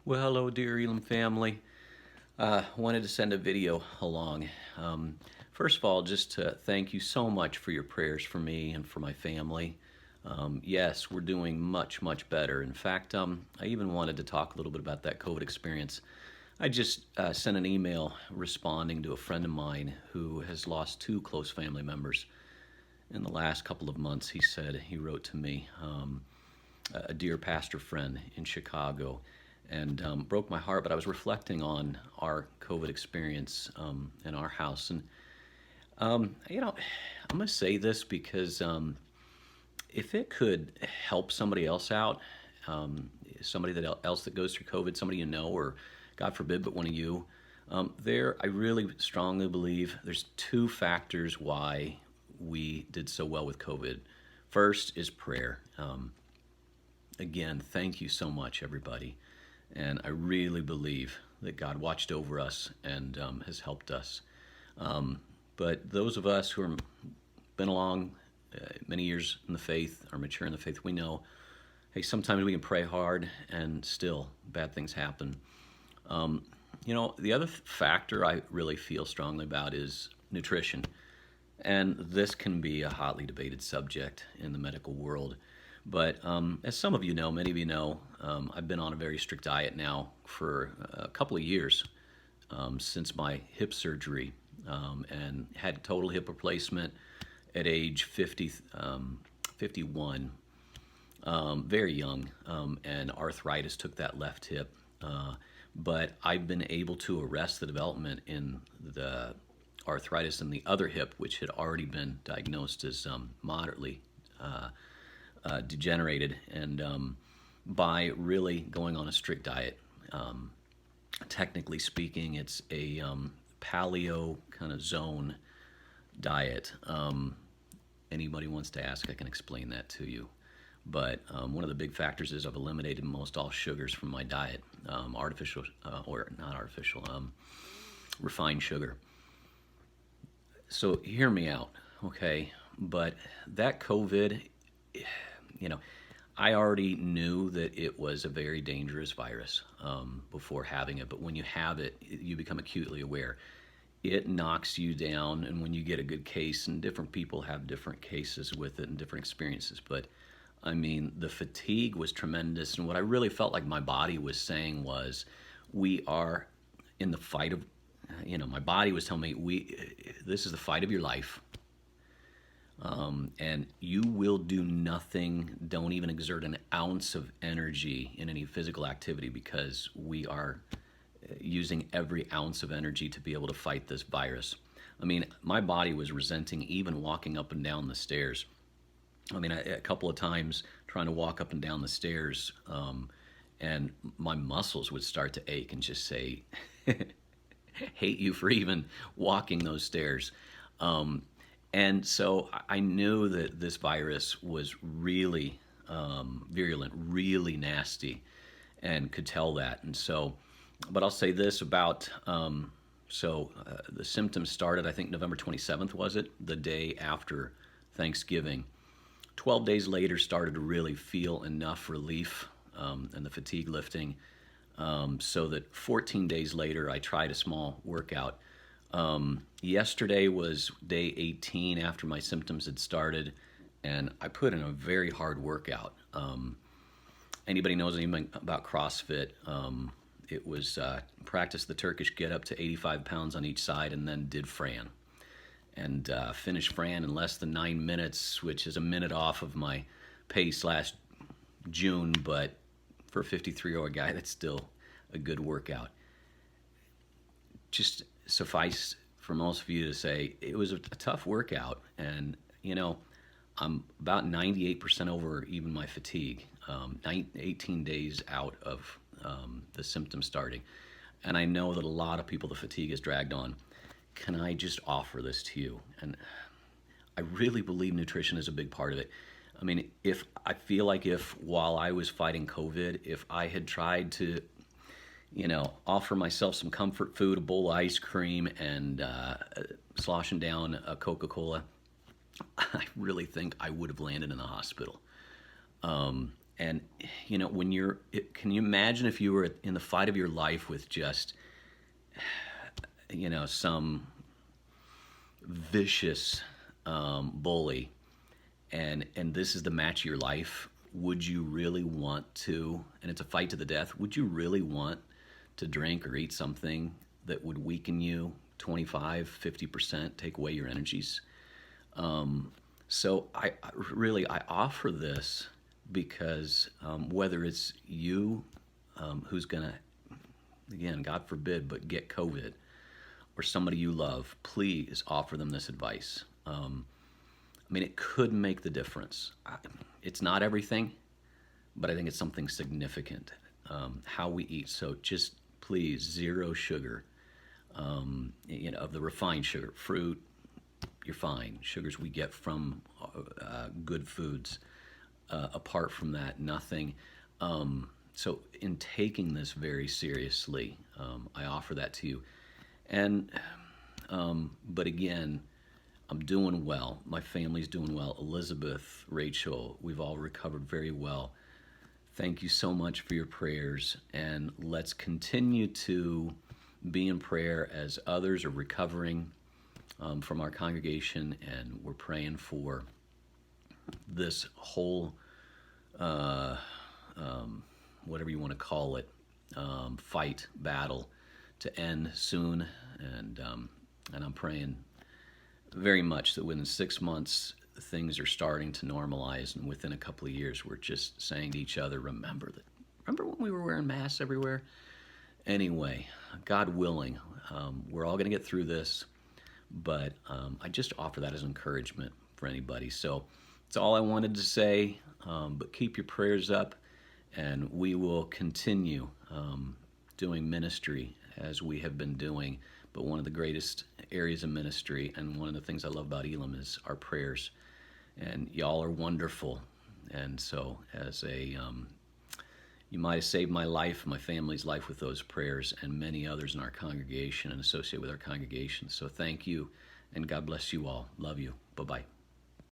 Well, hello, dear Elam family. Wanted to send a video along. First of all, just to thank you so much for your prayers for me and for my family. Yes, we're doing much, much better. In fact, I even wanted to talk a little bit about that COVID experience. I just sent an email responding to a friend of mine who has lost two close family members in the last couple of months. He wrote to me, a dear pastor friend in Chicago, and broke my heart. But I was reflecting on our COVID experience in our house, and I'm going to say this because if it could help somebody else out, somebody else that goes through COVID, somebody you know, or God forbid, but one of you, I really strongly believe there's two factors why we did so well with COVID. First is prayer. Again, thank you so much, everybody. And I really believe that God watched over us and has helped us. But those of us who have been along many years in the faith, are mature in the faith, we know, hey, sometimes we can pray hard and still bad things happen. The other factor I really feel strongly about is nutrition. And this can be a hotly debated subject in the medical world. But as some of you know, many of you know, I've been on a very strict diet now for a couple of years since my hip surgery, and had total hip replacement at age 51, very young, and arthritis took that left hip. But I've been able to arrest the development in the arthritis in the other hip, which had already been diagnosed as moderately degenerated, and by really going on a strict diet. Technically speaking, it's a paleo kind of zone diet. Anybody wants to ask, I can explain that to you. But one of the big factors is I've eliminated most all sugars from my diet, artificial or not artificial, refined sugar. So hear me out, okay? But that COVID, I already knew that it was a very dangerous virus before having it. But when you have it, you become acutely aware. It knocks you down, and when you get a good case, and different people have different cases with it and different experiences, but I mean, the fatigue was tremendous, and what I really felt like my body was saying was, we are in the fight of, my body was telling me, this is the fight of your life, and you will do nothing, don't even exert an ounce of energy in any physical activity, because we are using every ounce of energy to be able to fight this virus. I mean, my body was resenting even walking up and down the stairs. I mean, a couple of times trying to walk up and down the stairs, and my muscles would start to ache and just say, hate you for even walking those stairs. And so I knew that this virus was really virulent, really nasty, and could tell that. And so, but I'll say this about, the symptoms started, I think November 27th, was it? The day after Thanksgiving. 12 days later, started to really feel enough relief and the fatigue lifting, so that 14 days later, I tried a small workout. Yesterday was day 18 after my symptoms had started, and I put in a very hard workout. Anybody knows anything about CrossFit, it was practice the Turkish get up to 85 pounds on each side, and then did Fran. And finished Fran in less than 9 minutes, which is a minute off of my pace last June, but for a 53-year-old guy, that's still a good workout. Just suffice for most of you to say, it was a tough workout, and I'm about 98% over even my fatigue, 18 days out of the symptoms starting. And I know that a lot of people, the fatigue is dragged on. Can I just offer this to you? And I really believe nutrition is a big part of it. I mean, if while I was fighting COVID, if I had tried to, offer myself some comfort food, a bowl of ice cream, and sloshing down a Coca-Cola, I really think I would have landed in the hospital. And when can you imagine if you were in the fight of your life with just some vicious bully, and this is the match of your life? Would you really want to? And it's a fight to the death. Would you really want to drink or eat something that would weaken you 25, 50%, take away your energies? So I offer this because whether it's you who's going to, again, God forbid, but get COVID, or somebody you love, please offer them this advice. It could make the difference. It's not everything, but I think it's something significant. How we eat. So just please, zero sugar. Of the refined sugar, fruit, you're fine. Sugars we get from good foods. Apart from that, nothing. So in taking this very seriously, I offer that to you. And but again, I'm doing well. My family's doing well. Elizabeth, Rachel, we've all recovered very well. Thank you so much for your prayers, and let's continue to be in prayer as others are recovering from our congregation, and we're praying for this whole, whatever you want to call it, battle to end soon, and I'm praying very much that within 6 months things are starting to normalize, and within a couple of years we're just saying to each other, remember when we were wearing masks everywhere? Anyway, God willing, we're all going to get through this, but I just offer that as encouragement for anybody. So that's all I wanted to say, but keep your prayers up, and we will continue doing ministry as we have been doing. But one of the greatest areas of ministry, and one of the things I love about Elam, is our prayers. And y'all are wonderful. And so you might have saved my life, my family's life with those prayers, and many others in our congregation and associated with our congregation. So thank you, and God bless you all. Love you. Bye-bye.